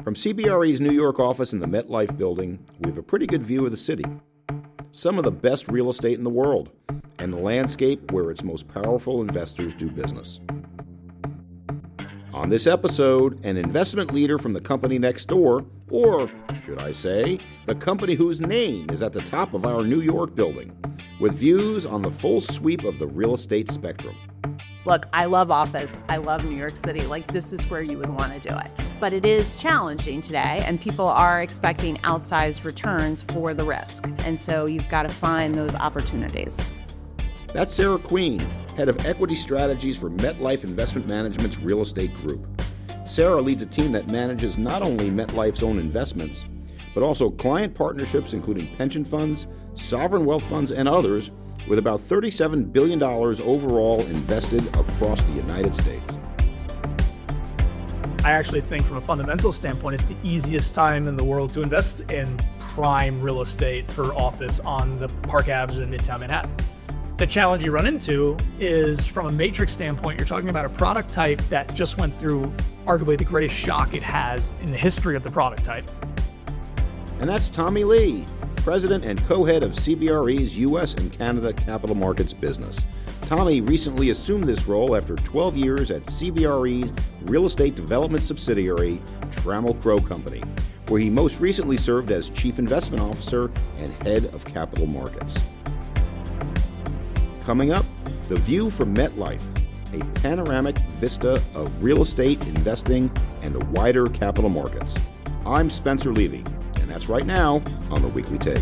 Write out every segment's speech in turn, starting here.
From CBRE's New York office in the MetLife building, we have a pretty good view of the city. Some of the best real estate in the world, and the landscape where its most powerful investors do business. On this episode, an investment leader from the company next door, or should I say, the company whose name is at the top of our New York building, with views on the full sweep of the real estate spectrum. Look, I love office. I love New York City. This is where you would want to do it. But it is challenging today, and people are expecting outsized returns for the risk. And so you've got to find those opportunities. That's Sara Queen, head of equity strategies for MetLife Investment Management's real estate group. Sara leads a team that manages not only MetLife's own investments, but also client partnerships including pension funds, sovereign wealth funds, and others, with about $37 billion overall invested across the United States. I actually think from a fundamental standpoint, it's the easiest time in the world to invest in prime real estate for office on the Park Avenue in Midtown Manhattan. The challenge you run into is from a matrix standpoint, you're talking about a product type that just went through arguably the greatest shock it has in the history of the product type. And that's Tommy Lee, president and co-head of CBRE's U.S. and Canada capital markets business. Tommy recently assumed this role after 12 years at CBRE's real estate development subsidiary, Trammell Crow Company, where he most recently served as chief investment officer and head of capital markets. Coming up, the view from MetLife, a panoramic vista of real estate investing and the wider capital markets. I'm Spencer Levy, and that's right now on The Weekly Take.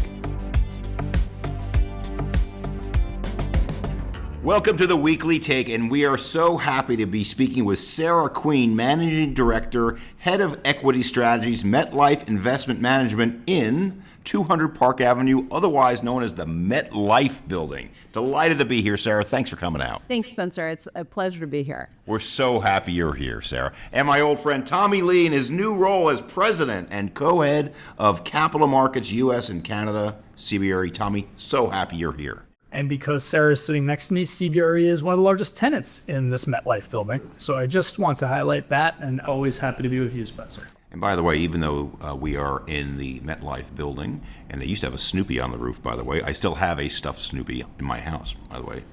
Welcome to The Weekly Take, and we are so happy to be speaking with Sara Queen, Managing Director, Head of Equity Strategies, MetLife Investment Management in 200 Park Avenue, otherwise known as the MetLife building. Delighted to be here, Sara. Thanks for coming out. Thanks, Spencer. It's a pleasure to be here. We're so happy you're here, Sara. And my old friend Tommy Lee in his new role as president and co-head of Capital Markets U.S. and Canada, CBRE. Tommy, so happy you're here. And because Sara is sitting next to me, CBRE is one of the largest tenants in this MetLife building. So I just want to highlight that, and always happy to be with you, Spencer. And by the way, even though we are in the MetLife building, and they used to have a Snoopy on the roof, by the way, I still have a stuffed Snoopy in my house, by the way.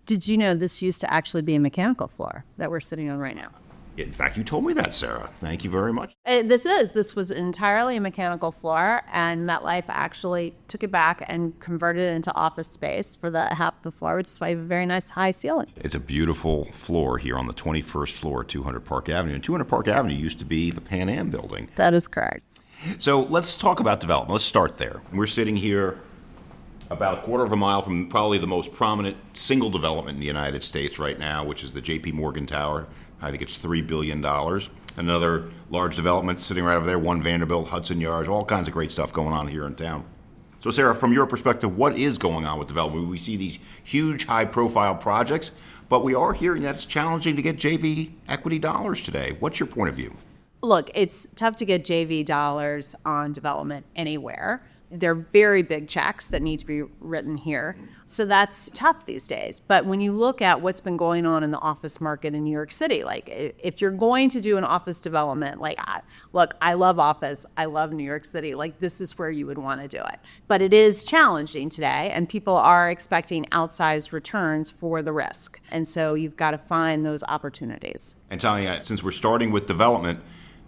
Did you know this used to actually be a mechanical floor that we're sitting on right now? In fact, you told me that, Sara. Thank you very much. This was entirely a mechanical floor, and MetLife actually took it back and converted it into office space for the half of the floor, which is why you have a very nice high ceiling. It's a beautiful floor here on the 21st floor at 200 Park Avenue. And 200 Park Avenue used to be the Pan Am building. That is correct. So let's talk about development. Let's start there. We're sitting here about a quarter of a mile from probably the most prominent single development in the United States right now, which is the J.P. Morgan Tower. I think it's $3 billion. Another large development sitting right over there, One Vanderbilt, Hudson Yards, all kinds of great stuff going on here in town. So Sara, from your perspective, what is going on with development? We see these huge high-profile projects, but we are hearing that it's challenging to get JV equity dollars today. What's your point of view? Look, it's tough to get JV dollars on development anywhere. They're very big checks that need to be written here. So that's tough these days. But when you look at what's been going on in the office market in New York City, if you're going to do an office development, look, I love office. I love New York City. This is where you would want to do it. But it is challenging today, and people are expecting outsized returns for the risk. And so you've got to find those opportunities. And tell me, since we're starting with development,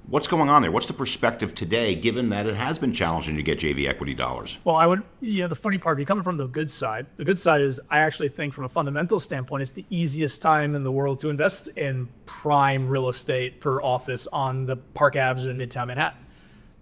what's going on there? What's the perspective today, given that it has been challenging to get JV equity dollars? Well, the funny part, if you're coming from the good side is I actually think from a fundamental standpoint, it's the easiest time in the world to invest in prime real estate for office on the Park Avenue in Midtown Manhattan.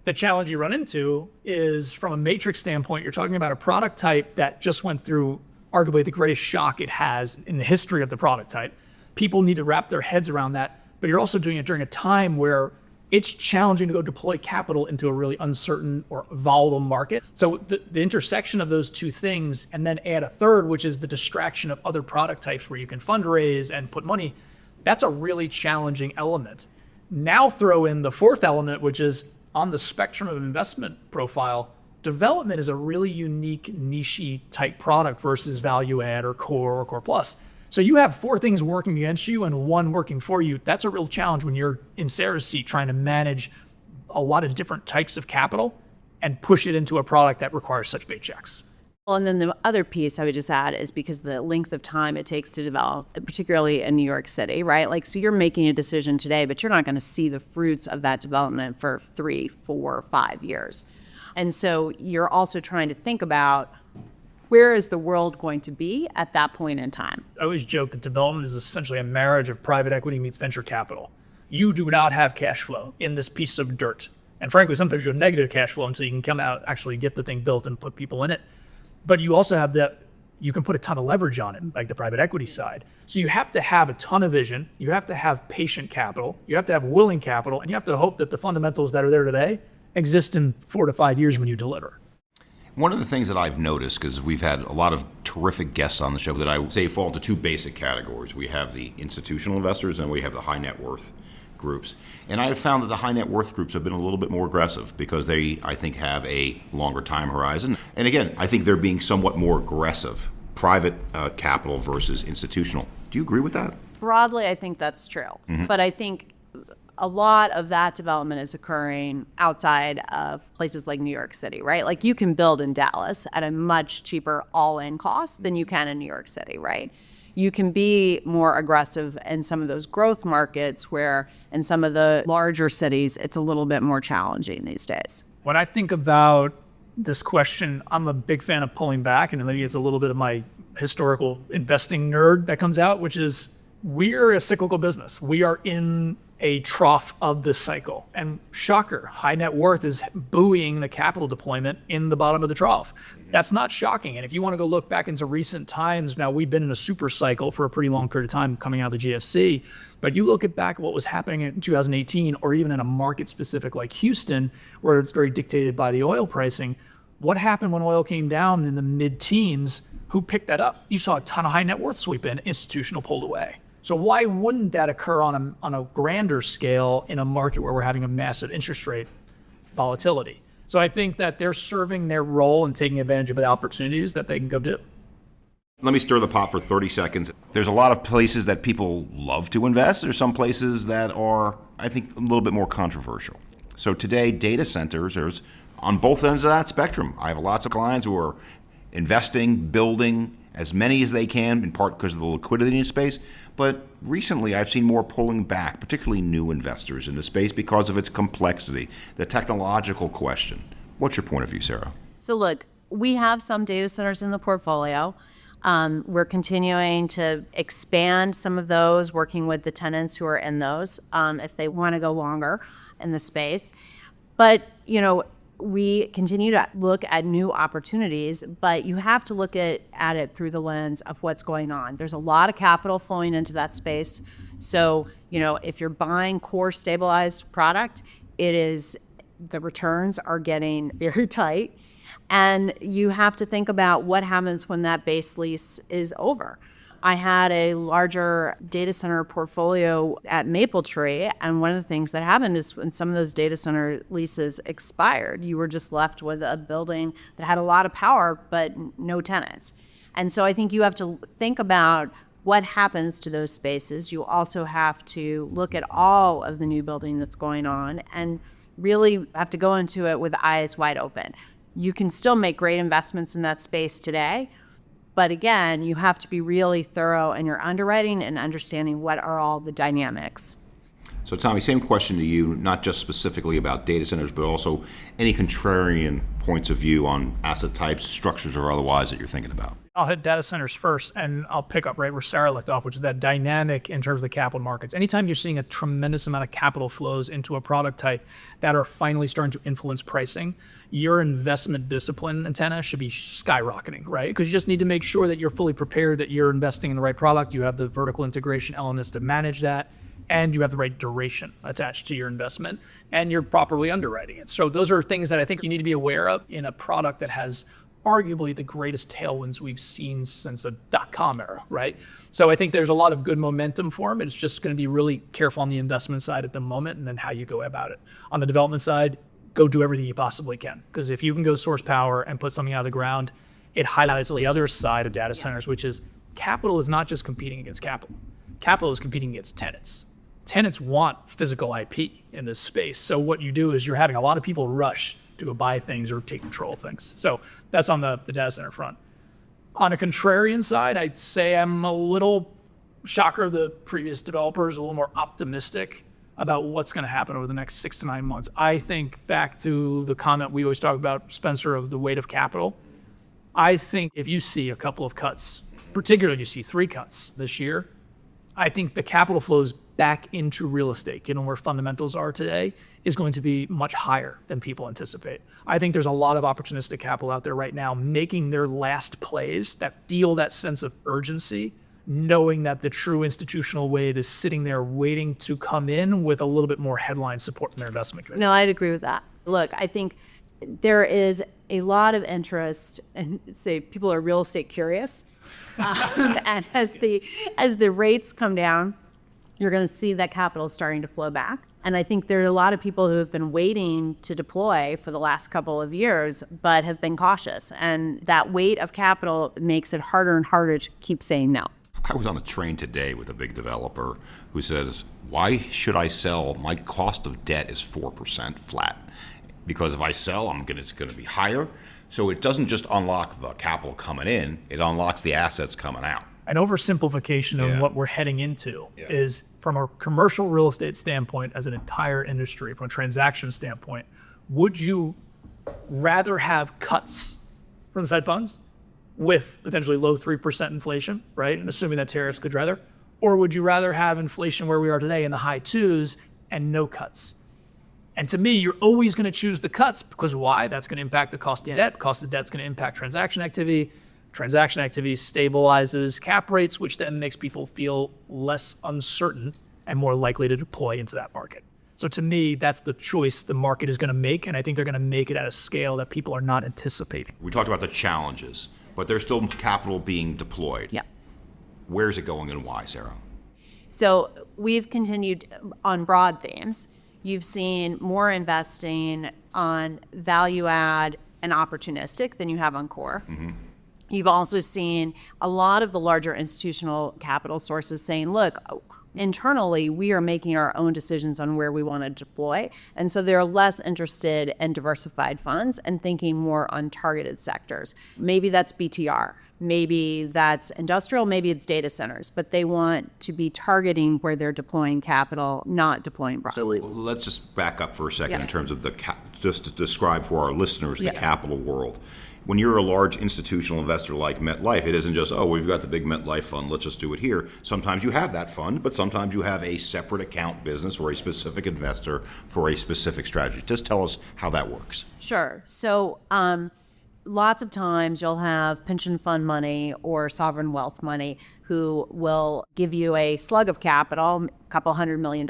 The challenge you run into is from a matrix standpoint, you're talking about a product type that just went through arguably the greatest shock it has in the history of the product type. People need to wrap their heads around that, but you're also doing it during a time where it's challenging to go deploy capital into a really uncertain or volatile market. So the intersection of those two things, and then add a third, which is the distraction of other product types where you can fundraise and put money, that's a really challenging element. Now throw in the fourth element, which is on the spectrum of investment profile, development is a really unique niche type product versus value add or core plus. So you have four things working against you and one working for you. That's a real challenge when you're in Sara's seat trying to manage a lot of different types of capital and push it into a product that requires such big checks. Well, and then the other piece I would just add is because the length of time it takes to develop, particularly in New York City, right? Like, so you're making a decision today, but you're not going to see the fruits of that development for 3, 4, 5 years. And so you're also trying to think about where is the world going to be at that point in time? I always joke that development is essentially a marriage of private equity meets venture capital. You do not have cash flow in this piece of dirt. And frankly, sometimes you have negative cash flow until you can come out, actually get the thing built and put people in it. But you also have that, you can put a ton of leverage on it, like the private equity side. So you have to have a ton of vision, you have to have patient capital, you have to have willing capital, and you have to hope that the fundamentals that are there today exist in 4 to 5 years when you deliver. One of the things that I've noticed, because we've had a lot of terrific guests on the show, that I would say fall into 2 basic categories. We have the institutional investors and we have the high net worth groups. And I have found that the high net worth groups have been a little bit more aggressive because they, I think, have a longer time horizon. And again, I think they're being somewhat more aggressive, private capital versus institutional. Do you agree with that? Broadly, I think that's true. But I think a lot of that development is occurring outside of places like New York City, right? Like, you can build in Dallas at a much cheaper all-in cost than you can in New York City, right? You can be more aggressive in some of those growth markets where in some of the larger cities, it's a little bit more challenging these days. When I think about this question, I'm a big fan of pulling back, and maybe it's a little bit of my historical investing nerd that comes out, which is we're a cyclical business. We are in a trough of this cycle. And shocker, high net worth is buoying the capital deployment in the bottom of the trough. That's not shocking. And if you want to go look back into recent times, now we've been in a super cycle for a pretty long period of time coming out of the GFC. But you look at back what was happening in 2018, or even in a market specific like Houston, where it's very dictated by the oil pricing. What happened when oil came down in the mid-teens? Who picked that up? You saw a ton of high net worth sweep in, institutional pulled away. So why wouldn't that occur on a grander scale in a market where we're having a massive interest rate volatility? So I think that they're serving their role and taking advantage of the opportunities that they can go do. Let me stir the pot for 30 seconds. There's a lot of places that people love to invest. There's some places that are, I think, a little bit more controversial. So today, data centers are on both ends of that spectrum. I have lots of clients who are investing, building as many as they can, in part because of the liquidity in the space. But recently, I've seen more pulling back, particularly new investors in the space, because of its complexity, the technological question. What's your point of view, Sara? So look, we have some data centers in the portfolio. We're continuing to expand some of those, working with the tenants who are in those, if they want to go longer in the space. But, you know, we continue to look at new opportunities, but you have to look at it through the lens of what's going on. There's a lot of capital flowing into that space. So, you know, if you're buying core stabilized product, the returns are getting very tight. And you have to think about what happens when that base lease is over. I had a larger data center portfolio at Mapletree, and one of the things that happened is when some of those data center leases expired, you were just left with a building that had a lot of power but no tenants. And so I think you have to think about what happens to those spaces. You also have to look at all of the new building that's going on and really have to go into it with eyes wide open. You can still make great investments in that space today, but again, you have to be really thorough in your underwriting and understanding what are all the dynamics. So Tommy, same question to you, not just specifically about data centers, but also any contrarian points of view on asset types, structures, or otherwise that you're thinking about. I'll hit data centers first, and I'll pick up right where Sara left off, which is that dynamic in terms of the capital markets. Anytime you're seeing a tremendous amount of capital flows into a product type that are finally starting to influence pricing, your investment discipline antenna should be skyrocketing, right? Because you just need to make sure that you're fully prepared, that you're investing in the right product, you have the vertical integration elements to manage that, and you have the right duration attached to your investment, and you're properly underwriting it. So those are things that I think you need to be aware of in a product that has arguably the greatest tailwinds we've seen since the dot-com era, right? So I think there's a lot of good momentum for them. It's just going to be really careful on the investment side at the moment and then how you go about it. On the development side, go do everything you possibly can. Because if you can go source power and put something out of the ground, it highlights the other side of data centers, which is capital is not just competing against capital. Capital is competing against tenants. tenants want physical IP in this space. So what you do is you're having a lot of people rush to go buy things or take control of things. So that's on the data center front. On a contrarian side, I'd say I'm a little shocker of the previous developers, a little more optimistic about what's going to happen over the next 6 to 9 months. I think back to the comment we always talk about, Spencer, of the weight of capital. I think if you see a couple of cuts, particularly if you see 3 cuts this year, I think the capital flows back into real estate, given where fundamentals are today, is going to be much higher than people anticipate. I think there's a lot of opportunistic capital out there right now making their last plays that feel that sense of urgency, knowing that the true institutional wave is sitting there waiting to come in with a little bit more headline support in their investment committee. No, I'd agree with that. Look, I think there is a lot of interest, and say people are real estate curious. And as the rates come down, you're going to see that capital starting to flow back. And I think there are a lot of people who have been waiting to deploy for the last couple of years, but have been cautious. And that weight of capital makes it harder and harder to keep saying no. I was on a train today with a big developer who says, why should I sell? My cost of debt is 4% flat. Because if I sell, it's going to be higher. So it doesn't just unlock the capital coming in, it unlocks the assets coming out. An oversimplification of what we're heading into is, from a commercial real estate standpoint, as an entire industry, from a transaction standpoint, would you rather have cuts from the Fed funds with potentially low 3% inflation, right? And assuming that tariffs could rather, or would you rather have inflation where we are today in the high 2s and no cuts? And to me, you're always going to choose the cuts, because why? That's going to impact the cost of debt. Cost of debt's going to impact transaction activity. Transaction activity stabilizes cap rates, which then makes people feel less uncertain and more likely to deploy into that market. So to me, that's the choice the market is going to make, and I think they're going to make it at a scale that people are not anticipating. We talked about the challenges, but there's still capital being deployed. Yeah. Where's it going and why, Sarah? So we've continued on broad themes. You've seen more investing on value add and opportunistic than you have on core. Mm-hmm. You've also seen a lot of the larger institutional capital sources saying, look, internally, we are making our own decisions on where we want to deploy. And so they're less interested in diversified funds and thinking more on targeted sectors. Maybe that's BTR. Maybe that's industrial, maybe it's data centers, but they want to be targeting where they're deploying capital, not deploying broadly. So let's just back up for a second in terms of just to describe for our listeners the capital world. When you're a large institutional investor like MetLife, it isn't just, we've got the big MetLife fund, let's just do it here. Sometimes you have that fund, but sometimes you have a separate account business or a specific investor for a specific strategy. Just tell us how that works. Sure. So lots of times you'll have pension fund money or sovereign wealth money who will give you a slug of capital, a couple $100 million,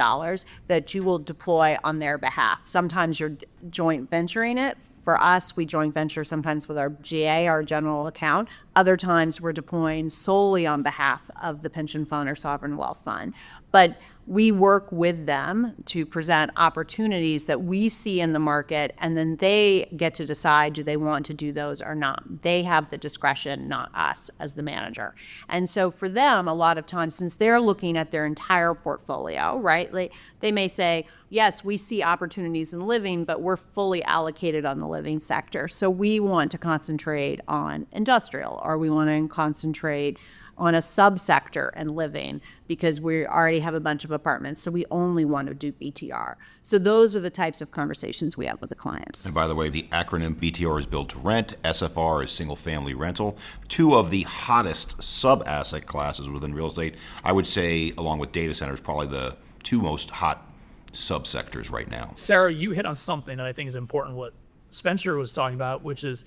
that you will deploy on their behalf. Sometimes you're joint venturing it. For us, we joint venture sometimes with our GA, our general account. Other times we're deploying solely on behalf of the pension fund or sovereign wealth fund. But we work with them to present opportunities that we see in the market, and then they get to decide, do they want to do those or not? They have the discretion, not us as the manager. And so for them, a lot of times, since they're looking at their entire portfolio, right, they may say, yes, we see opportunities in living, but we're fully allocated on the living sector. So we want to concentrate on industrial, or we want to concentrate on a subsector and living because we already have a bunch of apartments, so we only want to do BTR. So those are the types of conversations we have with the clients. And by the way, the acronym BTR is build to rent, SFR is single family rental, two of the hottest sub-asset classes within real estate. I would say, along with data centers, probably the two most hot subsectors right now. Sarah, you hit on something that I think is important, what Spencer was talking about, which is,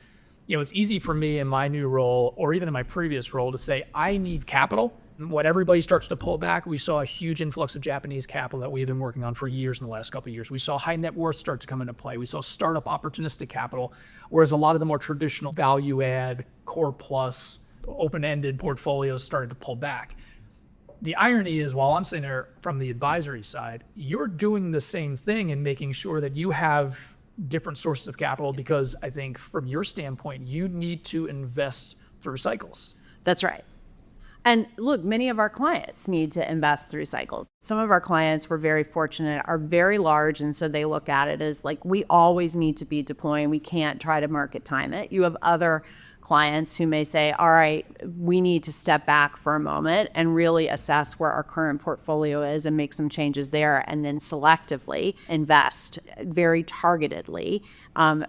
it's easy for me in my new role, or even in my previous role, to say, I need capital. When everybody starts to pull back, we saw a huge influx of Japanese capital that we've been working on for years in the last couple of years. We saw high net worth start to come into play. We saw startup opportunistic capital, whereas a lot of the more traditional value add, core plus, open-ended portfolios started to pull back. The irony is, while I'm sitting there from the advisory side, you're doing the same thing and making sure that you have different sources of capital, because I think from your standpoint, you need to invest through cycles. That's right. And look, many of our clients need to invest through cycles. Some of our clients, we're very fortunate, are very large. And so they look at it as like, we always need to be deploying. We can't try to market time it. You have other clients who may say, all right, we need to step back for a moment and really assess where our current portfolio is and make some changes there, and then selectively invest very targetedly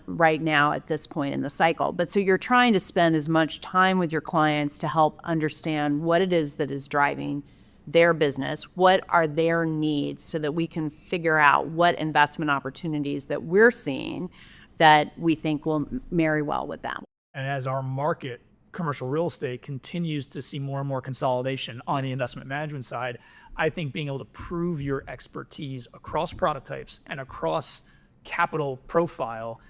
right now at this point in the cycle. But so you're trying to spend as much time with your clients to help understand what it is that is driving their business, what are their needs, so that we can figure out what investment opportunities that we're seeing that we think will marry well with them. And as our market, commercial real estate, continues to see more and more consolidation on the investment management side, I think being able to prove your expertise across product types and across capital profile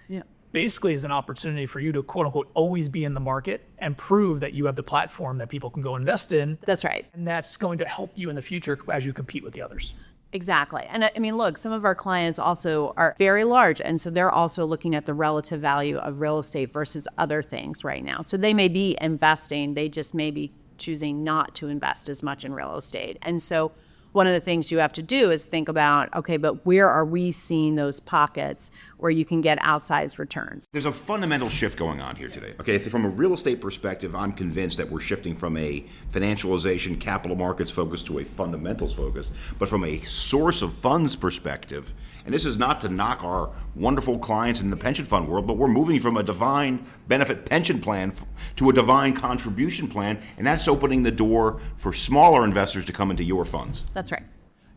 basically is an opportunity for you to, quote unquote, always be in the market and prove that you have the platform that people can go invest in. That's right. And that's going to help you in the future as you compete with the others. Exactly. And I mean, look, some of our clients also are very large. And so they're also looking at the relative value of real estate versus other things right now. So they may be investing, they just may be choosing not to invest as much in real estate. And so one of the things you have to do is think about, okay, but where are we seeing those pockets where you can get outsized returns? There's a fundamental shift going on here today. Okay, from a real estate perspective, I'm convinced that we're shifting from a financialization, capital markets focus to a fundamentals focus. But from a source of funds perspective, and this is not to knock our wonderful clients in the pension fund world, but we're moving from a defined benefit pension plan to a defined contribution plan, and that's opening the door for smaller investors to come into your funds. That's right.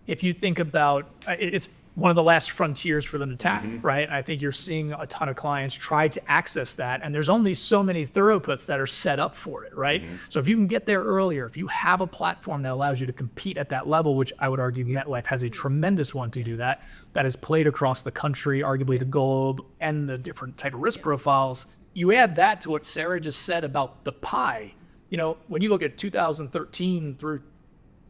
If you think about it's one of the last frontiers for them to tap, right? I think you're seeing a ton of clients try to access that, and there's only so many thoroughputs that are set up for it, right? So if you can get there earlier, if you have a platform that allows you to compete at that level, which I would argue MetLife has a tremendous one to do that is played across the country, arguably the globe, and the different type of risk profiles, you add that to what Sara just said about the pie. You know, when you look at 2013 through,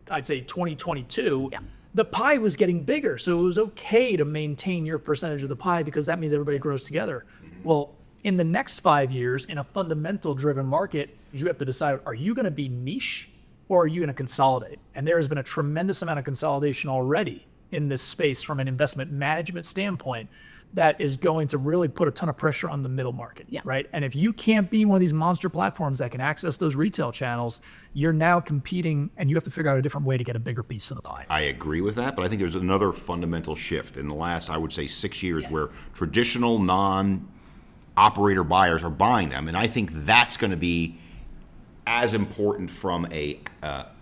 I'd say 2022, the pie was getting bigger. So it was okay to maintain your percentage of the pie because that means everybody grows together. Well, in the next 5 years, in a fundamental driven market, you have to decide, are you going to be niche or are you going to consolidate? And there has been a tremendous amount of consolidation already in this space from an investment management standpoint that is going to really put a ton of pressure on the middle market, right? And if you can't be one of these monster platforms that can access those retail channels, you're now competing and you have to figure out a different way to get a bigger piece of the pie. I agree with that, but I think there's another fundamental shift in the last, I would say, 6 years where traditional non-operator buyers are buying them. And I think that's going to be as important from a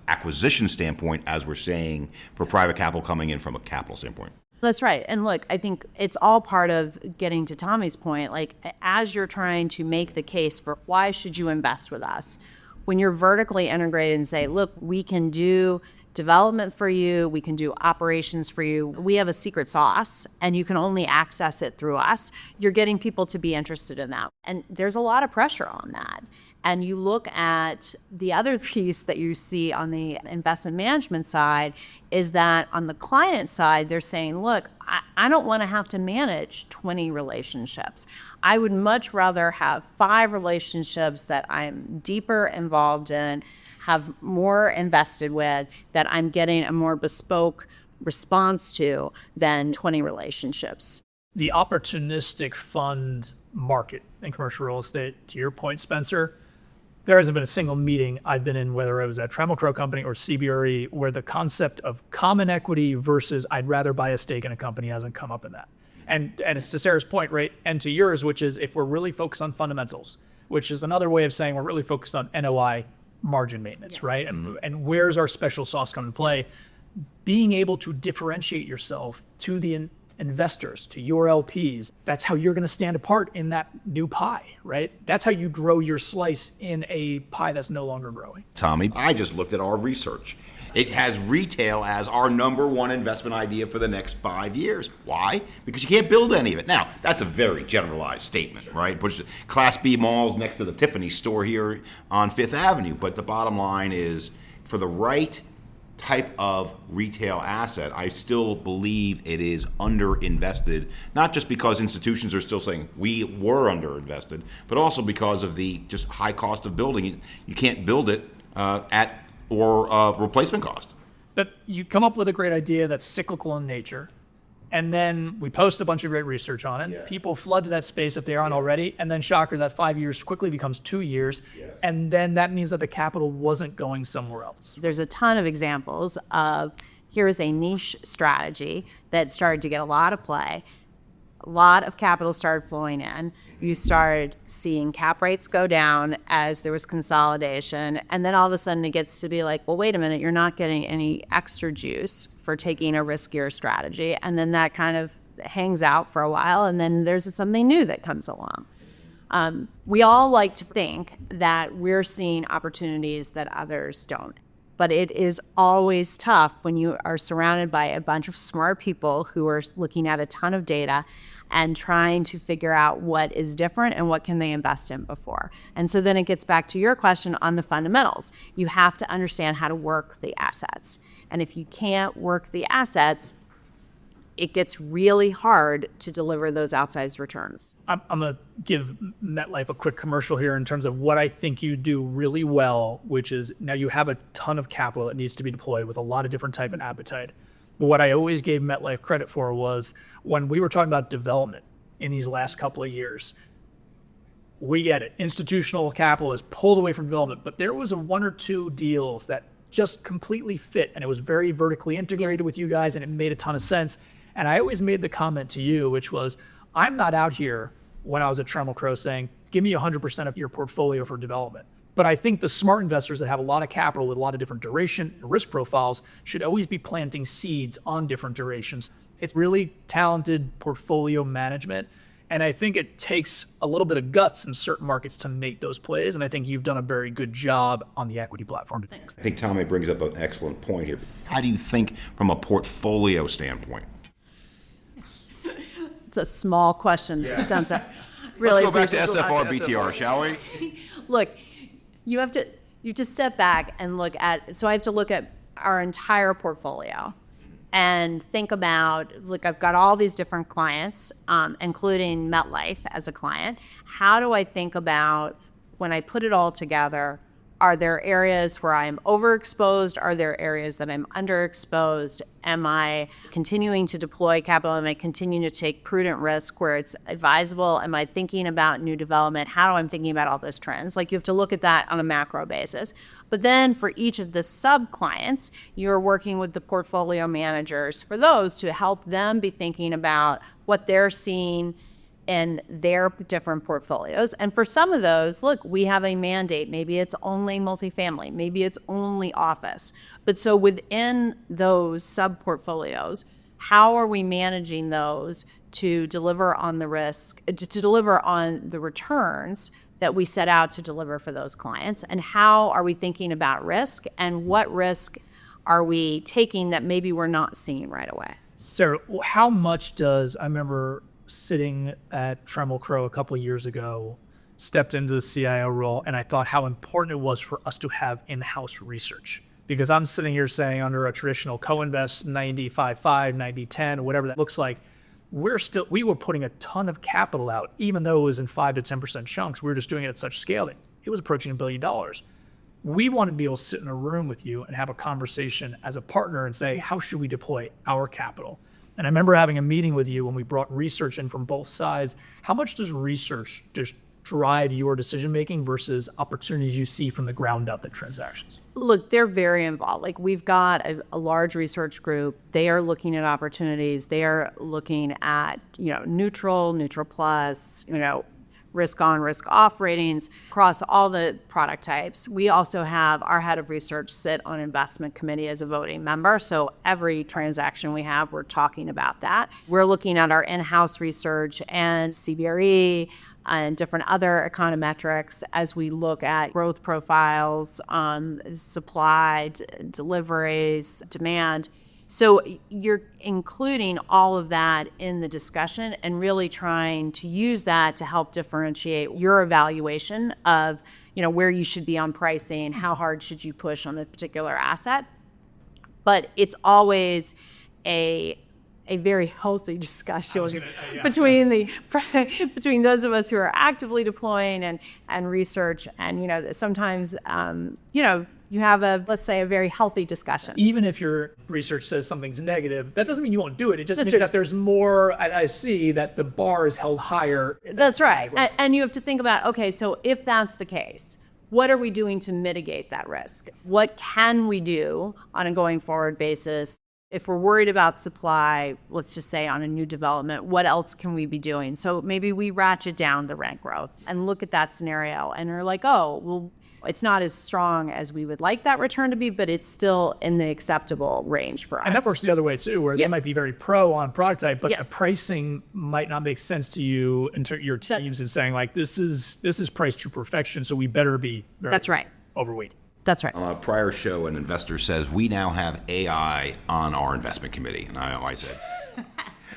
acquisition standpoint as we're saying for private capital coming in from a capital standpoint. That's right. And look, I think it's all part of getting to Tommy's point. Like, as you're trying to make the case for why should you invest with us, when you're vertically integrated and say, look, we can do development for you, we can do operations for you, we have a secret sauce and you can only access it through us, you're getting people to be interested in that. And there's a lot of pressure on that. And you look at the other piece that you see on the investment management side is that on the client side, they're saying, look, I don't want to have to manage 20 relationships. I would much rather have 5 relationships that I'm deeper involved in, have more invested with, that I'm getting a more bespoke response to than 20 relationships. The opportunistic fund market in commercial real estate, to your point, Spencer, there hasn't been a single meeting I've been in, whether it was at Trammell Crow Company or CBRE, where the concept of common equity versus I'd rather buy a stake in a company hasn't come up in that. And it's to Sara's point, right, and to yours, which is if we're really focused on fundamentals, which is another way of saying we're really focused on NOI margin maintenance, right? And where's our special sauce come to play? Being able to differentiate yourself to the investors, to your LPs, that's how you're going to stand apart in that new pie, right? That's how you grow your slice in a pie that's no longer growing. Tommy, I just looked at our research. It has retail as our number one investment idea for the next 5 years. Why? Because you can't build any of it. Now, that's a very generalized statement, right? Push Class B malls next to the Tiffany store here on Fifth Avenue. But the bottom line is, for the right type of retail asset, I still believe it is underinvested, not just because institutions are still saying we were underinvested, but also because of the just high cost of building it. You can't build it at or replacement cost. But you come up with a great idea that's cyclical in nature, and then we post a bunch of great research on it. People flood to that space if they aren't already, and then shocker, that 5 years quickly becomes 2 years, and then that means that the capital wasn't going somewhere else. There's a ton of examples of here is a niche strategy that started to get a lot of play. A lot of capital started flowing in. You started seeing cap rates go down as there was consolidation. And then all of a sudden it gets to be like, well, wait a minute, you're not getting any extra juice for taking a riskier strategy. And then that kind of hangs out for a while. And then there's something new that comes along. We all like to think that we're seeing opportunities that others don't. But it is always tough when you are surrounded by a bunch of smart people who are looking at a ton of data and trying to figure out what is different and what can they invest in before. And so then it gets back to your question on the fundamentals. You have to understand how to work the assets. And if you can't work the assets, it gets really hard to deliver those outsized returns. I'm going to give MetLife a quick commercial here in terms of what I think you do really well, which is now you have a ton of capital that needs to be deployed with a lot of different type and appetite. But what I always gave MetLife credit for was when we were talking about development in these last couple of years, we get it. Institutional capital is pulled away from development, but there was one or two deals that just completely fit, and it was very vertically integrated with you guys, and it made a ton of sense. And I always made the comment to you, which was, I'm not out here when I was at Trammell Crow saying, give me 100% of your portfolio for development. But I think the smart investors that have a lot of capital with a lot of different duration and risk profiles should always be planting seeds on different durations. It's really talented portfolio management. And I think it takes a little bit of guts in certain markets to make those plays. And I think you've done a very good job on the equity platform. Thanks. I think Tommy brings up an excellent point here. How do you think from a portfolio standpoint? It's a small question. Really Let's go back to SFR BTR, shall we? Look, you have to step back and look at, so I have to look at our entire portfolio and think about, look, I've got all these different clients, including MetLife as a client. How do I think about when I put it all together? Are there areas where I'm overexposed? Are there areas that I'm underexposed? Am I continuing to deploy capital? Am I continuing to take prudent risk where it's advisable? Am I thinking about new development? How am I thinking about all those trends? Like, you have to look at that on a macro basis. But then for each of the sub-clients, you're working with the portfolio managers for those to help them be thinking about what they're seeing in their different portfolios. And for some of those, look, we have a mandate. Maybe it's only multifamily. Maybe it's only office. But so within those sub-portfolios, how are we managing those to deliver on the risk, to deliver on the returns that we set out to deliver for those clients? And how are we thinking about risk? And what risk are we taking that maybe we're not seeing right away? Sarah, how much does, I remember sitting at Trammell Crow a couple of years ago, stepped into the CIO role, and I thought how important it was for us to have in-house research. Because I'm sitting here saying under a traditional co-invest 95-5, 90-10, whatever that looks like, we were putting a ton of capital out, even though it was in 5 to 10% chunks. We were just doing it at such scale that it was approaching $1 billion. We want to be able to sit in a room with you and have a conversation as a partner and say, how should we deploy our capital? And I remember having a meeting with you when we brought research in from both sides. How much does research just drive your decision-making versus opportunities you see from the ground up at transactions? Look, they're very involved. Like, we've got a large research group. They are looking at opportunities. They are looking at, neutral plus, risk on, risk off ratings across all the product types. We also have our head of research sit on investment committee as a voting member. So every transaction we have, we're talking about that. We're looking at our in-house research and CBRE and different other econometrics as we look at growth profiles, supply, deliveries, demand. So you're including all of that in the discussion and really trying to use that to help differentiate your evaluation of, where you should be on pricing, how hard should you push on a particular asset. But it's always a very healthy discussion between those of us who are actively deploying and research. And, sometimes, you have let's say, a very healthy discussion. Even if your research says something's negative, that doesn't mean you won't do it. It just means that there's more, I see that the bar is held higher. That's right. And you have to think about, okay, so if that's the case, what are we doing to mitigate that risk? What can we do on a going forward basis? If we're worried about supply, let's just say on a new development, what else can we be doing? So maybe we ratchet down the rent growth and look at that scenario and are like, oh, well, it's not as strong as we would like that return to be, but it's still in the acceptable range for us. And that works the other way too, where they might be very pro on product type, but Yes. the pricing might not make sense to you and to your teams and saying like, this is priced to perfection, so we better be very That's right. overweight. That's right. On a prior show, an investor says, we now have AI on our investment committee. And I said,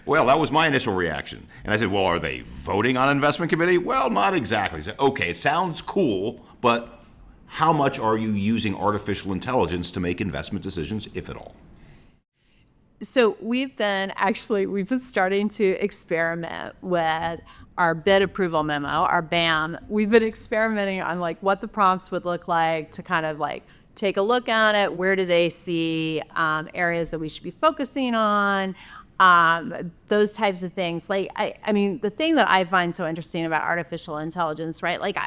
well, that was my initial reaction. And I said, well, are they voting on investment committee? Well, not exactly. I said, okay, it sounds cool, but how much are you using artificial intelligence to make investment decisions, if at all? So we've been starting to experiment with our bid approval memo, our BAM. We've been experimenting on like what the prompts would look like to kind of like take a look at it. Where do they see areas that we should be focusing on? Those types of things. Like, I mean, the thing that I find so interesting about artificial intelligence, right? Like,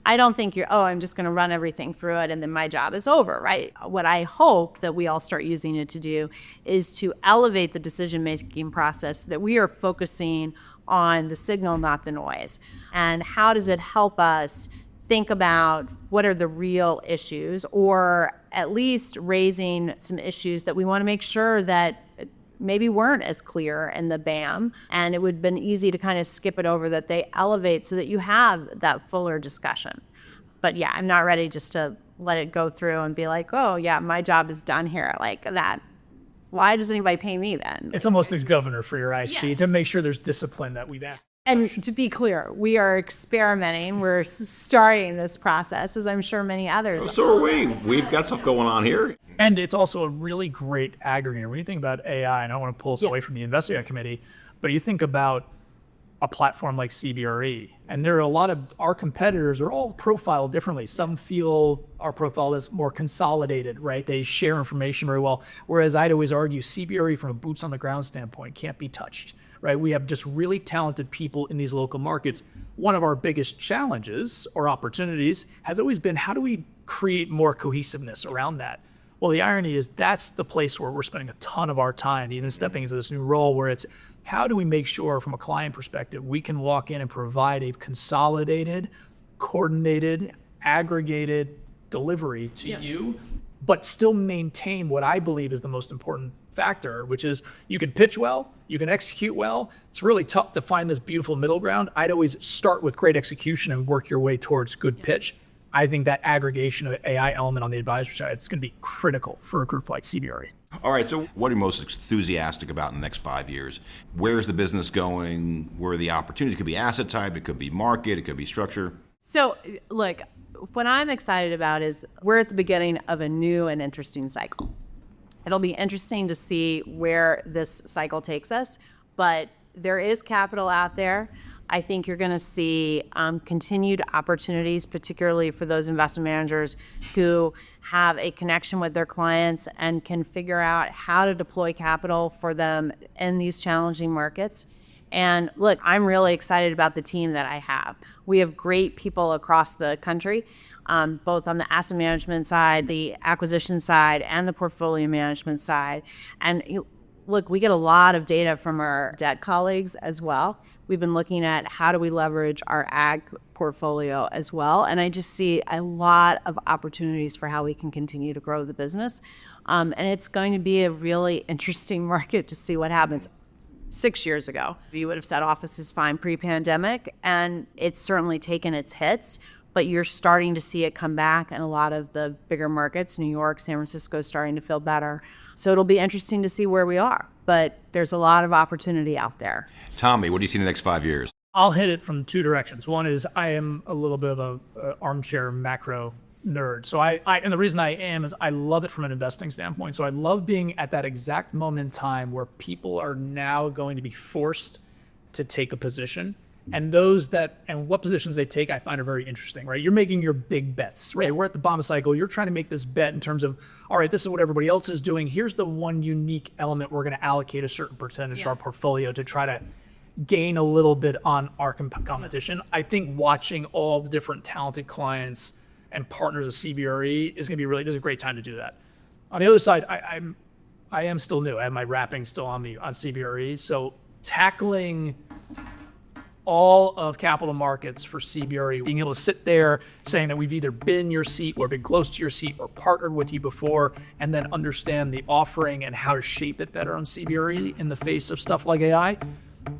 I don't think I'm just going to run everything through it and then my job is over, right? What I hope that we all start using it to do is to elevate the decision-making process so that we are focusing on the signal, not the noise. And how does it help us think about what are the real issues, or at least raising some issues that we want to make sure that maybe weren't as clear in the BAM, and it would have been easy to kind of skip it over, that they elevate so that you have that fuller discussion. But yeah, I'm not ready just to let it go through and be like, oh yeah, my job is done here, like that. Why does anybody pay me then? It's almost as governor for your IC to make sure there's discipline that we've asked. And to be clear, we are experimenting. We're starting this process, as I'm sure many others. So are we. We've got stuff going on here. And it's also a really great aggregator. When you think about AI, and I don't want to pull us away from the investing committee, but you think about a platform like CBRE, and there are a lot of our competitors are all profiled differently. Some feel our profile is more consolidated, right? They share information very well. Whereas I'd always argue CBRE from a boots on the ground standpoint can't be touched, right? We have just really talented people in these local markets. One of our biggest challenges or opportunities has always been, how do we create more cohesiveness around that? Well, the irony is that's the place where we're spending a ton of our time, even stepping into this new role, where it's how do we make sure from a client perspective, we can walk in and provide a consolidated, coordinated, aggregated delivery to you, but still maintain what I believe is the most important factor, which is you can pitch well, you can execute well. It's really tough to find this beautiful middle ground. I'd always start with great execution and work your way towards good pitch. I think that aggregation of AI element on the advisor side, it's going to be critical for a group like CBRE. All right, so what are you most enthusiastic about in the next 5 years? Where's the business going? Where are the opportunities? It could be asset type, it could be market, it could be structure. So look, what I'm excited about is we're at the beginning of a new and interesting cycle. It'll be interesting to see where this cycle takes us, but there is capital out there. I think you're going to see continued opportunities, particularly for those investment managers who have a connection with their clients and can figure out how to deploy capital for them in these challenging markets. And look, I'm really excited about the team that I have. We have great people across the country, both on the asset management side, the acquisition side, and the portfolio management side. And look, we get a lot of data from our debt colleagues as well. We've been looking at how do we leverage our ag portfolio as well. And I just see a lot of opportunities for how we can continue to grow the business. And it's going to be a really interesting market to see what happens. 6 years ago, you would have said office is fine pre-pandemic, and it's certainly taken its hits, but you're starting to see it come back in a lot of the bigger markets. New York, San Francisco is starting to feel better. So it'll be interesting to see where we are, but there's a lot of opportunity out there. Tommy, what do you see in the next 5 years? I'll hit it from two directions. One is I am a little bit of a armchair macro nerd. So and the reason I am is I love it from an investing standpoint. So I love being at that exact moment in time where people are now going to be forced to take a position. And what positions they take, I find are very interesting, right? You're making your big bets, right? We're at the bottom of the cycle. You're trying to make this bet in terms of, all right, this is what everybody else is doing. Here's the one unique element we're going to allocate a certain percentage to our portfolio to try to gain a little bit on our competition. I think watching all the different talented clients and partners of CBRE is going to be there's a great time to do that. On the other side, I am still new. I have my wrapping still on CBRE. So tackling all of capital markets for CBRE, being able to sit there saying that we've either been in your seat or been close to your seat or partnered with you before, and then understand the offering and how to shape it better on CBRE in the face of stuff like AI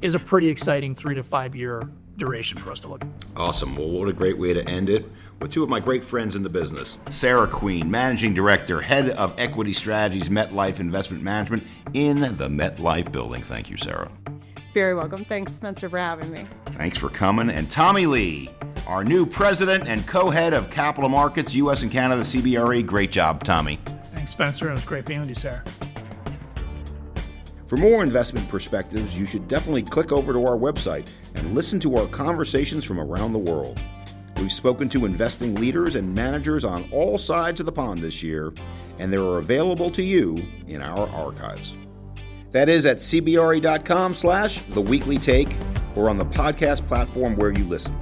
is a pretty exciting 3 to 5 year duration for us to look at. Awesome. Well, what a great way to end it with two of my great friends in the business. Sara Queen, Managing Director, Head of Equity Strategies, MetLife Investment Management in the MetLife building. Thank you, Sara. Very welcome. Thanks, Spencer, for having me. Thanks for coming. And Tommy Lee, our new President and Co-Head of Capital Markets, U.S. and Canada, CBRE. Great job, Tommy. Thanks, Spencer. It was great being with you, Sarah. For more investment perspectives, you should definitely click over to our website and listen to our conversations from around the world. We've spoken to investing leaders and managers on all sides of the pond this year, and they are available to you in our archives. That is at cbre.com/theweeklytake or on the podcast platform where you listen.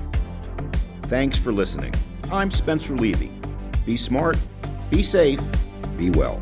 Thanks for listening. I'm Spencer Levy. Be smart, be safe, be well.